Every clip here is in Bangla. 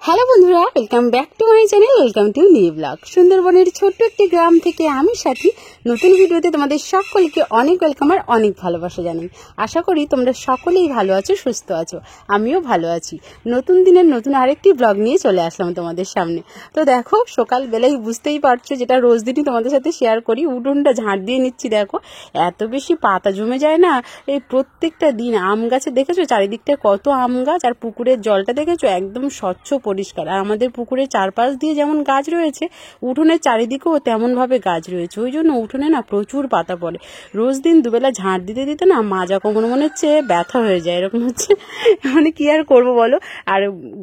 হ্যালো বন্ধুরা, welcome back to my channel, welcome to new blog. সুন্দরবনের ছোট্ট একটি গ্রাম থেকে আমি সাথী নতুন ভিডিওতে তোমাদের সকলকে অনেক ওয়েলকাম আর অনেক ভালোবাসা জানাই। আশা করি তোমরা সকলেই ভালো আছো, সুস্থ আছো, আমিও ভালো আছি। নতুন দিনের নতুন আরেকটি ব্লগ নিয়ে চলে আসলাম তোমাদের সামনে। তো দেখো, সকালবেলায় বুঝতেই পারছো, যেটা রোজ দিনই তোমাদের সাথে শেয়ার করি, উঠোনটা ঝাড় দিয়ে নিচ্ছি। দেখো এত বেশি পাতা জমে যায় না এই প্রত্যেকটা দিন। আম গাছে দেখেছো চারিদিকটা কত আম গাছ, আর পুকুরের জলটা দেখেছো একদম স্বচ্ছ পরিষ্কার। আর আমাদের পুকুরের চারপাশ দিয়ে যেমন গাছ রয়েছে, উঠোনের চারিদিকেও তেমন ভাবে গাছ রয়েছে। ওই জন্য উঠোনে না প্রচুর পাতা পড়ে। রোজ দিন দুবেলা ঝাড় দিতে দিতে না মাজা কখনো মনে হচ্ছে ব্যথা হয়ে যায়, এরকম হচ্ছে। মানে কি আর করবো বলো। আর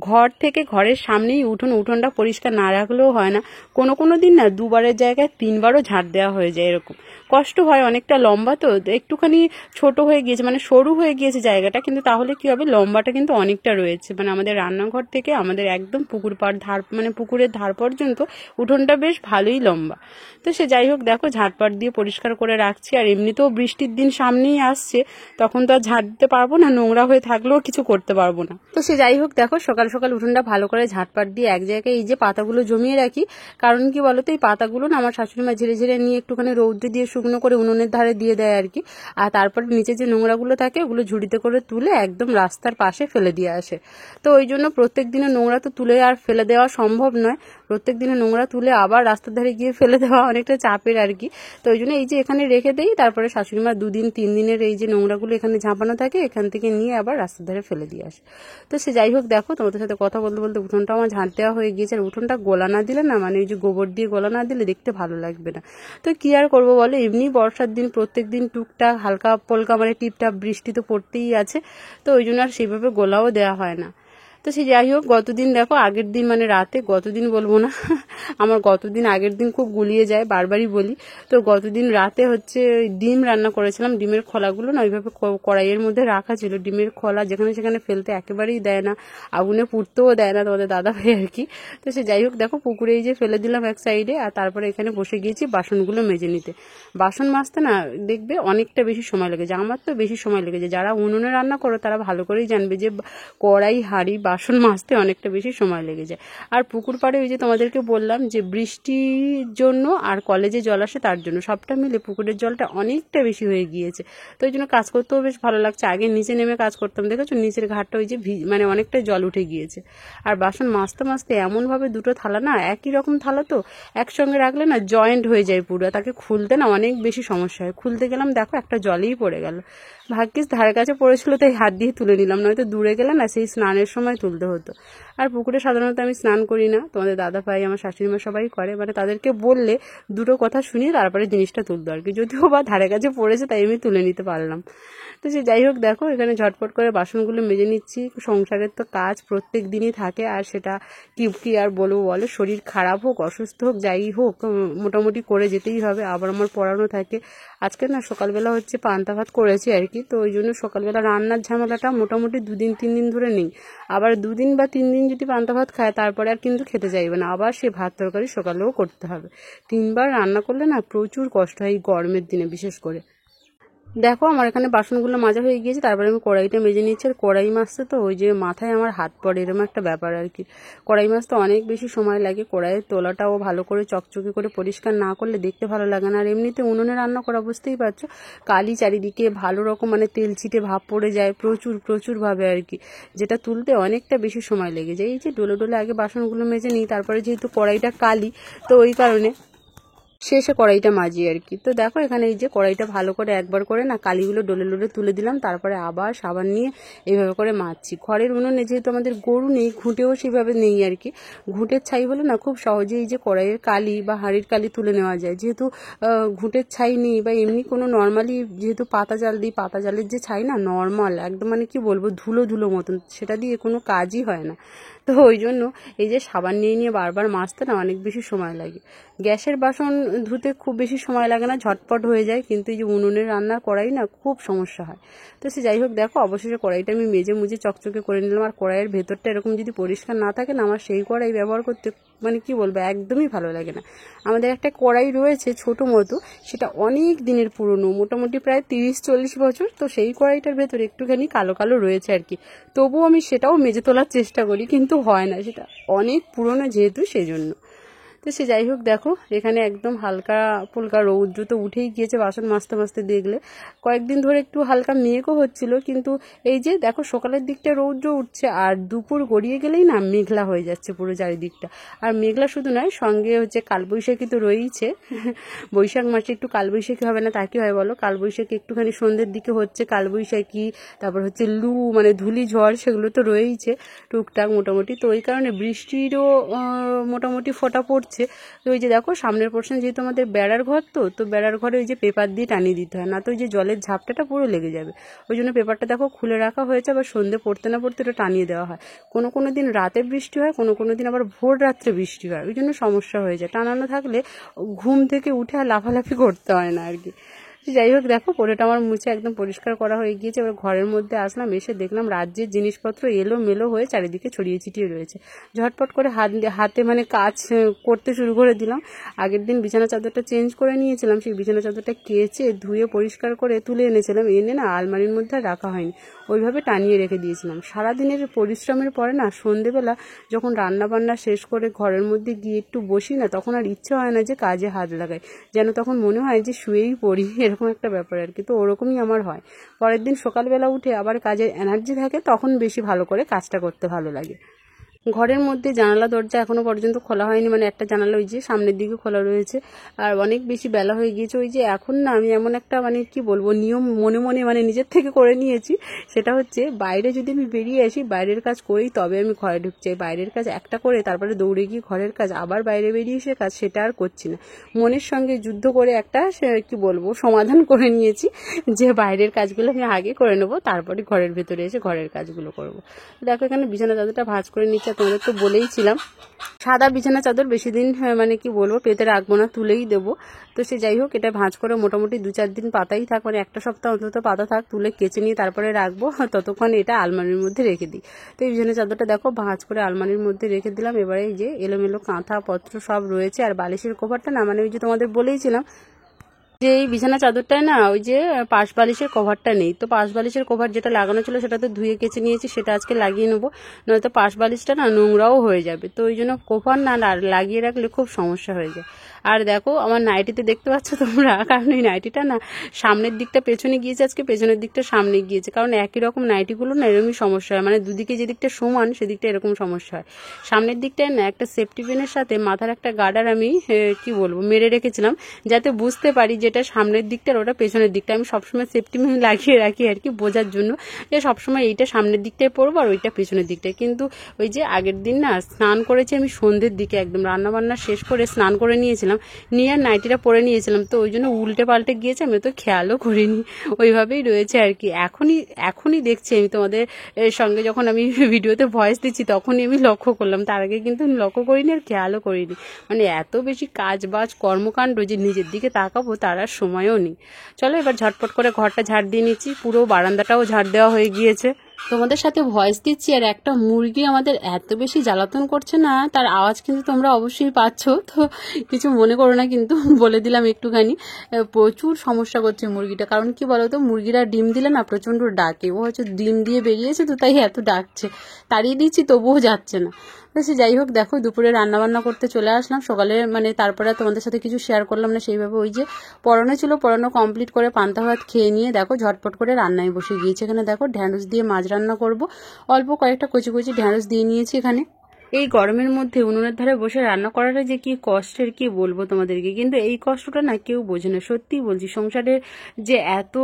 ঘর থেকে ঘরের সামনেই উঠোনটা পরিষ্কার না রাখলেও হয় না। কোনো কোনো দিন না দুবারের জায়গায় 3বারও ঝাড় দেওয়া হয়ে যায়। এরকম কষ্ট হয়, অনেকটা লম্বা তো, একটুখানি ছোট হয়ে গিয়েছে, মানে সরু হয়ে গিয়েছে জায়গাটা, কিন্তু তাহলে কি হবে, লম্বাটা কিন্তু অনেকটা রয়েছে। মানে আমাদের রান্নাঘর থেকে আমাদের একদম পুকুর পাড় ধার, মানে পুকুরের ধার পর্যন্ত উঠোনটা বেশ ভালোই লম্বা। তো সে যাই হোক, দেখো ঝাড়পাট দিয়ে পরিষ্কার করে রাখছি। আর এমনিতেও বৃষ্টির দিন সামনেই আসছে, তখন তো আর ঝাড় দিতে পারবো না, নোংরা হয়ে থাকলেও কিছু করতে পারবো না। তো সে যাই হোক, দেখো সকাল সকাল উঠোনটা ভালো করে ঝাড়পাট দিয়ে এক জায়গায় এই যে পাতাগুলো জমিয়ে রাখি। কারণ কি বলতো, এই পাতাগুলো না আমার শাশুড়িমা ঝেড়ে ঝেড়ে নিয়ে একটুখানি রৌদ্রে দিয়ে শুকনো করে উনুনের ধারে দিয়ে দেয় আর কি। আর তারপরে নিচে যে নোংরাগুলো থাকে ওগুলো ঝুড়িতে করে তুলে একদম রাস্তার পাশে ফেলে দিয়ে আসে। তো ওই জন্য প্রত্যেক দিনে নোংরা তো তুলে আর ফেলে দেওয়া সম্ভব নয়। প্রত্যেক দিনে নোংরা তুলে আবার রাস্তার ধারে গিয়ে ফেলে দেওয়া অনেকটা চাপের আর কি। তো ওই জন্য এই যে এখানে রেখে দেই, তারপরে শাশুড়িমা 2 দিন 3 দিনের এই যে নোংরাগুলো এখানে ঝাঁপানো থাকে, এখান থেকে নিয়ে আবার রাস্তার ধারে ফেলে দিয়ে আসে। তো সে যাই হোক, দেখো তোমাদের সাথে কথা বলতে বলতে উঠোনটা আমার ঝাঁট দেওয়া হয়ে গিয়েছে। আর উঠোনটা গোলা না দিলে না, মানে ওই যে গোবর দিয়ে গোলা না দিলে দেখতে ভালো লাগবে না। তো কি আর করবো বলো, এমনি বর্ষার দিন প্রত্যেক দিন টুকটাক হালকা পলকা মানে টিপটাপ বৃষ্টি তো পড়তেই আছে। তো ওই জন্য আর সেইভাবে গোলাও দেওয়া হয় না। তো সে যাই হোক, গতদিন দেখো, আগের দিন মানে রাতে, গতদিন বলবো না আমার গতদিন আগের দিন খুব গুলিয়ে যায়, বারবারই বলি। তো গতদিন রাতে হচ্ছে ডিম রান্না করেছিলাম। ডিমের খোলাগুলো না ওইভাবে কড়াইয়ের মধ্যে রাখা ছিল। ডিমের খোলা যেখানে সেখানে ফেলতে একেবারেই দেয় না, আগুনে পুড়তেও দেয় না তোমাদের দাদা ভাই আর কি। তো সে যাই হোক, দেখো পুকুরে এই যে ফেলে দিলাম এক সাইডে, আর তারপরে এখানে বসে গিয়েছি বাসনগুলো মেজে নিতে। বাসন মাজতে না দেখবে অনেকটা বেশি সময় লেগে যায়, আমার তো বেশি সময় লেগে যায়। যারা উনুনে রান্না করো তারা ভালো করেই জানবে যে কড়াই হাঁড়ি বাসন মাজতে অনেকটা বেশি সময় লেগে যায়। আর পুকুর পাড়ে ওই যে তোমাদেরকে বললাম যে বৃষ্টির জন্য আর কলেজে জল আসে তার জন্য সবটা মিলে পুকুরের জলটা অনেকটা বেশি হয়ে গিয়েছে। তো ওই জন্য কাজ করতেও বেশ ভালো লাগছে। আগে নিচে নেমে কাজ করতাম, দেখেছো নিচের ঘাটটা ওই যে মানে অনেকটা জল উঠে গিয়েছে। আর বাসন মাজতে মাজতে এমনভাবে দুটো থালা না, একই রকম থালা তো একসঙ্গে রাখলে না জয়েন্ট হয়ে যায় পুরো, তাকে খুলতে না অনেক বেশি সমস্যা হয়। খুলতে গেলাম, দেখো একটা জলেই পড়ে গেল। ভাগ্যিস ধারে কাছে পড়েছিল তাই হাত দিয়ে তুলে নিলাম, নয়তো দূরে গেলে না সেই স্নানের সময় তুলতে হতো। আর পুকুরে সাধারণত আমি স্নান করি না, তোমাদের দাদা ভাই আমার শাশুড়ি মা সবাই করে, মানে তাদেরকে বললে দুটো কথা শুনিয়ে তারপরে জিনিসটা তুলতো আর কি। যদিও বা ধারে কাছে পড়েছে তাই আমি তুলে নিতে পারলাম। তো সে যাই হোক, দেখো এখানে ঝটপট করে বাসনগুলো মেজে নিচ্ছি। সংসারের তো কাজ প্রত্যেক দিনই থাকে, আর সেটা কি আর বলবো বলো, শরীর খারাপ হোক অসুস্থ হোক যাই হোক মোটামুটি করে যেতেই হবে। আবার আমার পড়ানো থাকে। আজকে না সকালবেলা হচ্ছে পান্তা ভাত করেছি আর কি। তো ওই জন্য সকালবেলা রান্নার ঝামেলাটা মোটামুটি 2 দিন 3 দিন ধরে নেই। আবার 2 দিন বা 3 দিন যদি পান্তা ভাত খায় তারপরে আর কিন্তু খেতে চাইবে না, আবার সে ভাত তরকারি সকালেও করতে হবে। 3বার রান্না করলে না প্রচুর কষ্ট হয় এই গরমের দিনে বিশেষ করে। দেখো আমার এখানে বাসনগুলো মাজা হয়ে গিয়েছে, তারপরে আমি কড়াইটা মেজে নিচ্ছি। আর কড়াই মাজতে তো ওই যে মাথায় আমার হাত পড়ে, এরকম একটা ব্যাপার আর কি। কড়াই মাজতে অনেক বেশি সময় লাগে। কড়াইয়ের তোলাটাও ভালো করে চকচকে করে পরিষ্কার না করলে দেখতে ভালো লাগে না। আর এমনিতে উনুনে রান্না করা বুঝতেই পারছো, কালি চারিদিকে ভালো রকম মানে তেল ছিটে ভাব পড়ে যায় প্রচুর ভাবে আর কি, যেটা তুলতে অনেকটা বেশি সময় লেগে যায়। এই যে ডোলে ডোলে আগে বাসনগুলো মেজে নিই, তারপরে যেহেতু কড়াইটা কালি তো ওই কারণে শেষে কড়াইটা মাজি আর কি। তো দেখো এখানে এই যে কড়াইটা ভালো করে একবার করে না কালিগুলো ডলে ডলে তুলে দিলাম, তারপরে আবার সাবান নিয়ে এইভাবে করে মাজছি। ঘরের উনুনে যেহেতু আমাদের গরু নেই, ঘুঁটেও সেভাবে নেই আর কি। ঘুঁটের ছাই হলে না খুব সহজেই এই যে কড়াইয়ের কালি বা হাঁড়ির কালি তুলে নেওয়া যায়। যেহেতু ঘুঁটের ছাই নেই বা এমনি কোনো নর্মালি যেহেতু পাতা জাল দিই, পাতা জালের যে ছাই না নর্মাল একদম, মানে কি বলবো, ধুলো ধুলো মতন, সেটা দিয়ে কোনো কাজই হয় না। তো ওই জন্য এই যে সাবান নিয়ে নিয়ে বারবার মাজতে না অনেক বেশি সময় লাগে। গ্যাসের বাসন ধুতে খুব বেশি সময় লাগে না, ঝটপট হয়ে যায়, কিন্তু এই যে উনুনের রান্নার কড়াই না খুব সমস্যা হয়। তো সে যাই হোক, দেখো অবশেষে কড়াইটা আমি মেজে মুজে চকচকে করে নিলাম। আর কড়াইয়ের ভেতরটা এরকম যদি পরিষ্কার না থাকে না, আমার সেই কড়াই ব্যবহার করতে মানে কি বলবো, একদমই ভালো লাগে না। আমাদের একটা কড়াই রয়েছে ছোট মতো, সেটা অনেক দিনের পুরনো, মোটামুটি প্রায় 30-40 বছর। তো সেই কড়াইটার ভেতরে একটুখানি কালো কালো রয়েছে আর কি। তবুও আমি সেটাও মেজে তোলার চেষ্টা করি, কিন্তু হয় না, সেটা অনেক পুরনো যেহেতু সেজন্য। তো সে যাই হোক, দেখো এখানে একদম হালকা ফুলকা রৌদ্র তো উঠেই গিয়েছে বাসন মাজতে মাজতে। দেখলে কয়েকদিন ধরে একটু হালকা মেঘও হচ্ছিল, কিন্তু এই যে দেখো সকালের দিকটা রৌদ্র উঠছে, আর দুপুর গড়িয়ে গেলেই না মেঘলা হয়ে যাচ্ছে পুরো চারিদিকটা। আর মেঘলা শুধু নয়, সঙ্গে হচ্ছে কালবৈশাখী তো রয়েইছে। বৈশাখ মাসে একটু কালবৈশাখী হবে না তা কি হয় বলো? কালবৈশাখী একটুখানি সন্ধ্যের দিকে হচ্ছে কালবৈশাখী, তারপর হচ্ছে লু মানে ধুলি ঝড়, সেগুলো তো রয়েইছে টুকটাক মোটামুটি। তো ওই কারণে বৃষ্টিরও মোটামুটি ফোঁটা পড়ছে। তো ওই যে দেখো সামনের পোর্শন যেহেতু আমাদের বেড়ার ঘর, তো বেড়ার ঘরে ওই যে পেপার দিয়ে টানিয়ে দিতে হয়, না তো ওই যে জলের ঝাপটাটা পুরো লেগে যাবে। ওই জন্য পেপারটা দেখো খুলে রাখা হয়েছে, আবার সন্ধ্যে পড়তে না পড়তে এটা টানিয়ে দেওয়া হয়। কোনো কোনো দিন রাতে বৃষ্টি হয়, কোনো কোনো দিন আবার ভোর রাত্রে বৃষ্টি হয়, ওই জন্য সমস্যা হয়ে যায়। টানানো থাকলে ঘুম থেকে উঠে আর লাফালাফি করতে হয় না আর কি। যাই হোক, দেখো পোড়েটা আমার মুছে একদম পরিষ্কার করা হয়ে গিয়েছে। এবার ঘরের মধ্যে আসলাম, এসে দেখলাম রাজ্যের জিনিসপত্র এলো মেলো হয়ে চারিদিকে ছড়িয়ে ছিটিয়ে রয়েছে। ঝটপট করে হাতে মানে কাজ করতে শুরু করে দিলাম। আগের দিন বিছানা চাদরটা চেঞ্জ করে নিয়েছিলাম, সেই বিছানা চাদরটা কেচে ধুয়ে পরিষ্কার করে তুলে এনেছিলাম, এনে না আলমারির মধ্যে রাখা হয়নি, ওইভাবে টানিয়ে রেখে দিয়েছিলাম। সারাদিনের পরিশ্রমের পরে না সন্ধেবেলা যখন রান্না বান্না শেষ করে ঘরের মধ্যে গিয়ে একটু বসি না, তখন আর ইচ্ছে হয় না যে কাজে হাত লাগাই, যেন তখন মনে হয় যে শুয়েই পড়ি, এরকম একটা ব্যাপার আর কি। তো ওরকমই আমার হয়। পরের দিন সকালবেলা উঠে আবার কাজের এনার্জি থাকে, তখন বেশি ভালো করে কাজটা করতে ভালো লাগে। ঘরের মধ্যে জানালা দরজা এখনো পর্যন্ত খোলা হয়নি, মানে একটা জানালা ওই যে সামনের দিকে খোলা রয়েছে। আর অনেক বেশি বেলা হয়ে গিয়েছে। ওই যে এখন না আমি এমন একটা মানে কি বলবো নিয়ম মনে মনে মানে নিজের থেকে করে নিয়েছি, সেটা হচ্ছে বাইরে যদি আমি বেরিয়ে আসি, বাইরের কাজ করেই তবে আমি ঘরে ঢুকছি। বাইরের কাজ একটা করে তারপরে দৌড়ে গিয়ে ঘরের কাজ, আবার বাইরে বেরিয়ে এসে কাজ, সেটা আর করছি না। মনের সঙ্গে যুদ্ধ করে একটা কি বলবো সমাধান করে নিয়েছি যে বাইরের কাজগুলো আমি আগে করে নেবো, তারপরে ঘরের ভেতরে এসে ঘরের কাজগুলো করবো। দেখো এখানে বিছানা চাদরটা ভাঁজ করে নিচ্ছে। তোমাদের তো বলেইছিলাম সাদা বিছানা চাদর বেশি দিন মানে কি বলবো পেতে রাখবো না, তুলেই দেবো। তো সে যাই হোক, এটা ভাঁজ করে মোটামুটি 2-4 দিন পাতাই থাক, মানে একটা সপ্তাহ অন্তত পাতা থাক, তুলে কেচে নিয়ে তারপরে রাখবো, ততক্ষণ এটা আলমারির মধ্যে রেখে দিই। তো এই বিছানা চাদরটা দেখো ভাঁজ করে আলমারির মধ্যে রেখে দিলাম। এবারে এই যে এলোমেলো কাঁথা পত্র সব রয়েছে, আর বালিশের কভারটা না মানে ওই যে তোমাদের বলেইছিলাম যে এই বিছানা চাদরটায় না ওই যে পাশ বালিশের কভারটা নেই। তো পাশ বালিশের কভার যেটা লাগানো ছিল সেটা তো ধুয়ে কেচে নিয়েছি, সেটা আজকে লাগিয়ে নেবো, নয়তো পাশ বালিশটা না নোংরাও হয়ে যাবে। তো ওই জন্য কভার না লাগিয়ে রাখলে খুব সমস্যা হয়ে যায়। আর দেখো আমার নাইটিতে দেখতে পাচ্ছ তোমরা, কারণ এই নাইটিটা না সামনের দিকটা পেছনে গিয়েছে, আজকে পেছনের দিকটা সামনে গিয়েছে, কারণ একই রকম নাইটিগুলো না এরকমই সমস্যা হয়, মানে দুদিকে যেদিকটা সমান সেদিকটা এরকম সমস্যা হয়। সামনের দিকটায় না একটা সেফটি পিনের সাথে মাথার একটা গার্ডার আমি কি বলবো মেরে রেখেছিলাম, যাতে বুঝতে পারি যেটা সামনের দিকটা আর ওটা পেছনের দিকটা। আমি সবসময় সেফটি পিন লাগিয়ে রাখি আর কি, বোঝার জন্য যে সবসময় এইটা সামনের দিকটায় পরবো আর ওইটা পেছনের দিকটায়। কিন্তু ওই যে আগের দিন না স্নান করেছি আমি সন্ধ্যের দিকে, একদম রান্না বান্না শেষ করে স্নান করে নিয়েছিলাম, নিয়ে আর নাইটিটা পরে নিয়েছিলাম, তো ওই জন্য উল্টে পাল্টে গিয়েছে, আমি তো খেয়ালও করিনি, ওইভাবেই রয়েছে আর কি। এখনই দেখছি আমি তোমাদের সঙ্গে যখন আমি ভিডিওতে ভয়েস দিচ্ছি তখনই আমি লক্ষ্য করলাম, তার আগে কিন্তু লক্ষ্য করিনি আর খেয়ালও করিনি। মানে এত বেশি কাজ বাজ কর্মকাণ্ড যে নিজের দিকে তাকাবো তার আর সময়ও নেই। চলো এবার ঝটপট করে ঘরটা ঝাড় দিয়ে নিচ্ছি, পুরো বারান্দাটাও ঝাড় দেওয়া হয়ে গিয়েছে। তোমাদের সাথে ভয়েস দিচ্ছি আর একটা মুরগি আমাদের এত বেশি জ্বালাতন করছে না, তার আওয়াজ কিন্তু তোমরা অবশ্যই পাচ্ছ, তো কিছু মনে করো না, কিন্তু বলে দিলাম একটুখানি। প্রচুর সমস্যা করছে মুরগিটা, কারণ কি বলতো মুরগিরা ডিম দিলে না প্রচন্ড ডাকে, ও হয়তো ডিম দিয়ে বেরিয়েছে তো তাই এত ডাকছে, তাড়িয়ে দিচ্ছি তবুও যাচ্ছে না। তো সে যাই হোক, দেখো দুপুরে রান্নাবান্না করতে চলে আসলাম। সকালে মানে তারপরে তোমাদের সাথে কিছু শেয়ার করলাম না সেইভাবে, ওই যে পড়ানো ছিল, পড়ানো কমপ্লিট করে পান্তা ভাত খেয়ে নিয়ে দেখো ঝটপট করে রান্নায় বসে গিয়েছে। এখানে দেখো ঢ্যাঁড়স দিয়ে মাছ রান্না করব, অল্প কয়েকটা কচি কচি ঢ্যাঁড়স দিয়ে নিয়েছি এখানে। এই গরমের মধ্যে উনুনের ধারে বসে রান্না করাটা যে কি কষ্টের কি বলবো তোমাদেরকে, কিন্তু এই কষ্টটা না কেউ বোঝে না। সত্যিই বলছি, সংসারে যে এত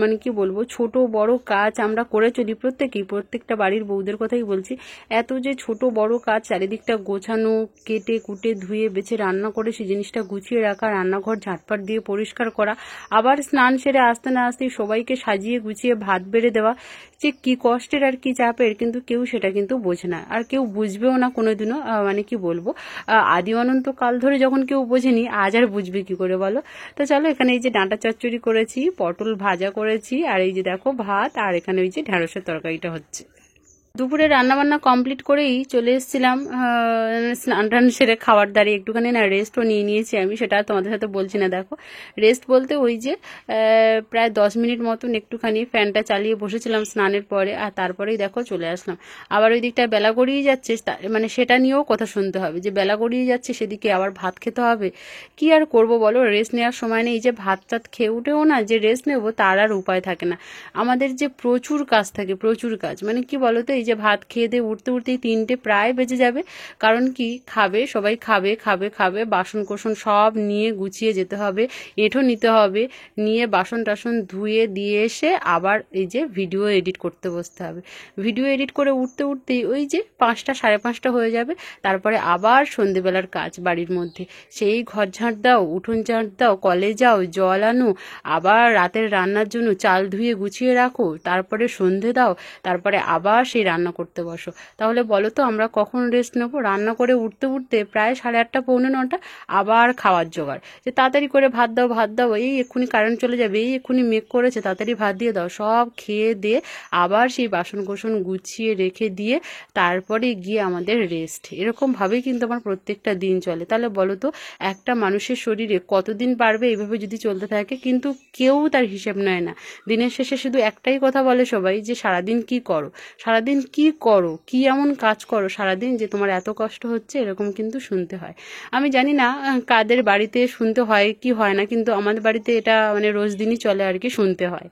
মানে কি বলবো ছোট বড় কাজ আমরা করে চলি প্রত্যেকেই, প্রত্যেকটা বাড়ির বউদের কথাই বলছি। এত যে ছোট বড় কাজ, চারিদিকটা গোছানো, কেটে কুটে ধুয়ে বেছে রান্না করে সেই জিনিসটা গুছিয়ে রাখা, রান্নাঘর ঝাটপাট দিয়ে পরিষ্কার করা, আবার স্নান সেরে আসতে না আসতেই সবাইকে সাজিয়ে গুছিয়ে ভাত বেড়ে দেওয়া, যে কি কষ্টের আর কি চাপের, কিন্তু কেউ সেটা কিন্তু বোঝে না, আর কেউ বুঝবেও না কোনোদিনও। মানে কি বলবো, আদি অনন্ত কাল ধরে যখন কেউ বোঝেনি, আজ আর বুঝবে কি করে বলো। তো চলো, এখানে এই যে ডাঁটা চচ্চড়ি করেছি, পটল ভাজা করেছি, আর এই যে দেখো ভাত, আর এখানে ওই যে ঢেঁড়সের তরকারিটা হচ্ছে। দুপুরে রান্নাবান্না কমপ্লিট করেই চলে এসেছিলাম স্নান টান সেরে খাবার দাঁড়িয়ে একটুখানি না রেস্টও নিয়ে নিয়েছি আমি, সেটা তোমাদের সাথে বলছি না। দেখো রেস্ট বলতে ওই যে প্রায় 10 মিনিট মতন একটুখানি ফ্যানটা চালিয়ে বসেছিলাম স্নানের পরে, আর তারপরেই দেখো চলে আসলাম। আবার ওই দিকটা বেলা গড়িয়ে যাচ্ছে, মানে সেটা নিয়েও কথা শুনতে হবে যে বেলা গড়িয়ে যাচ্ছে, সেদিকে আবার ভাত খেতে হবে। কি আর করব বলো, রেস্ট নেওয়ার সময় নেই। এই যে ভাত টাত খেয়ে উঠেও না যে রেস্ট নেবো তার আর উপায় থাকে না। আমাদের যে প্রচুর কাজ থাকে, প্রচুর কাজ, মানে কি বলতো, এই যে ভাত খেয়ে দিয়ে উঠতে উঠতেই 3টে প্রায় বেজে যাবে। কারণ কি, খাবে সবাই, খাবে খাবে খাবে, বাসন কোসন সব নিয়ে গুছিয়ে যেতে হবে, এঁঠো নিতে হবে, নিয়ে বাসন টাসন ধুয়ে দিয়ে এসে আবার এই যে ভিডিও এডিট করতে বসতে হবে। ভিডিও এডিট করে উঠতে উঠতেই ওই যে 5টা 5:30 হয়ে যাবে। তারপরে আবার সন্ধেবেলার কাজ বাড়ির মধ্যে, সেই ঘর ঝাঁট দাও, উঠোন ঝাঁট দাও, কলে যাও, জল আনো, আবার রাতের রান্নার জন্য চাল ধুয়ে গুছিয়ে রাখো, তারপরে সন্ধে দাও, তারপরে আবার সেই রান্না করতে বসো। তাহলে বলো তো আমরা কখন রেস্ট নেবো? রান্না করে উঠতে উঠতে প্রায় 8:30 পৌনে 9টা, আবার খাওয়ার জোগাড়, যে তাড়াতাড়ি করে ভাত দাও ভাত দাও, এই এক্ষুনি কারেন্ট চলে যাবে, এই এক্ষুনি মেঘ করেছে, তাড়াতাড়ি ভাত দিয়ে দাও, সব খেয়ে দিয়ে আবার সেই বাসন কোসন গুছিয়ে রেখে দিয়ে তারপরে গিয়ে আমাদের রেস্ট। এরকমভাবেই কিন্তু আমার প্রত্যেকটা দিন চলে। তাহলে বলো তো একটা মানুষের শরীরে কতদিন পারবে এইভাবে যদি চলতে থাকে? কিন্তু কেউ তার হিসেব নেয় না। দিনের শেষে শুধু একটাই কথা বলে সবাই, যে সারাদিন কি করো, সারাদিন কি করো, কি এমন কাজ করো সারাদিন যে তোমার এত কষ্ট হচ্ছে, এরকম কিন্তু শুনতে হয়। আমি জানি না কাদের বাড়িতে শুনতে হয় কি হয় না, কিন্তু আমাদের বাড়িতে এটা মানে রোজ দিনই চলে আর কি, শুনতে হয়।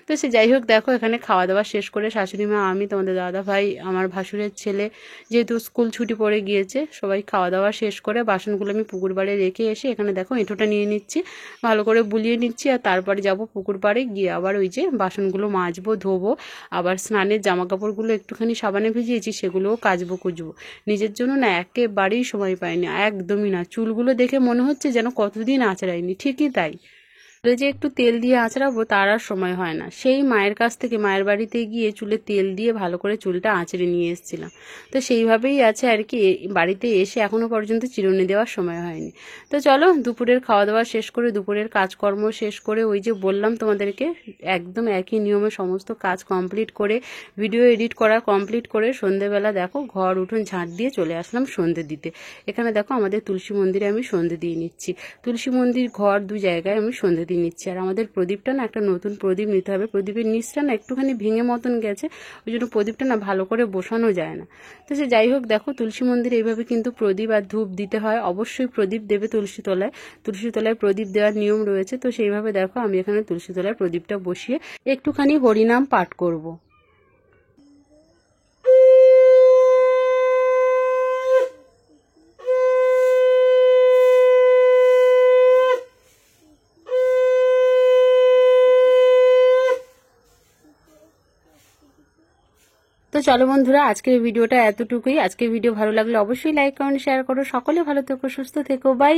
তো সে যাই হোক, দেখো এখানে খাওয়া দাওয়া শেষ করে শাশুড়ি মা, আমি, তোমাদের দাদা ভাই, আমার ভাসুরের ছেলে, যেহেতু স্কুল ছুটি পড়ে গিয়েছে, সবাই খাওয়া দাওয়া শেষ করে বাসনগুলো আমি পুকুর পাড়ে রেখে এসে এখানে দেখো এঁঠোটা নিয়ে নিচ্ছি, ভালো করে বুলিয়ে নিচ্ছি, আর তারপরে যাব পুকুর পাড়ে গিয়ে আবার ওই যে বাসনগুলো মাজবো, ধোবো, আবার স্নানের জামা কাপড়গুলো একটুখানি সাবানে ভিজিয়েছি সেগুলোও কাচবো কুচবো। নিজের জন্য না একেবারেই সময় পাইনি, একদমই না। চুলগুলো দেখে মনে হচ্ছে যেন কতদিন আঁচড়াইনি, ঠিকই তাই। যে একটু তেল দিয়ে আঁচড়াবো তার আর সময় হয় না। সেই মায়ের কাছ থেকে, মায়ের বাড়িতে গিয়ে চুলে তেল দিয়ে ভালো করে চুলটা আঁচড়ে নিয়ে এসেছিলাম, তো সেইভাবেই আছে আর কি। বাড়িতে এসে এখনো পর্যন্ত চিরুনি দেওয়ার সময় হয়নি। তো চলো, দুপুরের খাওয়া দাওয়া শেষ করে, দুপুরের কাজকর্ম শেষ করে, ওই যে বললাম তোমাদেরকে, একদম একই নিয়মে সমস্ত কাজ কমপ্লিট করে, ভিডিও এডিট করা কমপ্লিট করে, সন্ধেবেলা দেখো ঘর উঠোন ঝাঁট দিয়ে চলে আসলাম সন্ধে দিতে। এখানে দেখো আমাদের তুলসী মন্দিরে আমি সন্ধে দিয়ে নিচ্ছি। তুলসী মন্দির ঘর দু জায়গায় আমি সন্ধে দিয়ে নিচ্ছি। আর আমাদের প্রদীপটা না, একটা নতুন প্রদীপ নিতে হবে। প্রদীপের নিচটা না একটুখানি ভেঙে মতন গেছে, ওই জন্য প্রদীপটা না ভালো করে বসানো যায় না। তো সে যাই হোক, দেখো তুলসী মন্দিরে এইভাবে কিন্তু প্রদীপ আর ধূপ দিতে হয়, অবশ্যই প্রদীপ দেবে তুলসী তলায়। তুলসী তলায় প্রদীপ দেওয়ার নিয়ম রয়েছে। তো সেইভাবে দেখো আমি এখানে তুলসী তলায় প্রদীপটা বসিয়ে একটুখানি হরিনাম পাঠ করব। তো চলো বন্ধুরা, আজকের ভিডিওটা এতটুকুই। আজকের ভিডিও ভালো লাগলে অবশ্যই লাইক কমেন্ট শেয়ার করো। সকলে ভালো থেকো, সুস্থ থেকো, বাই।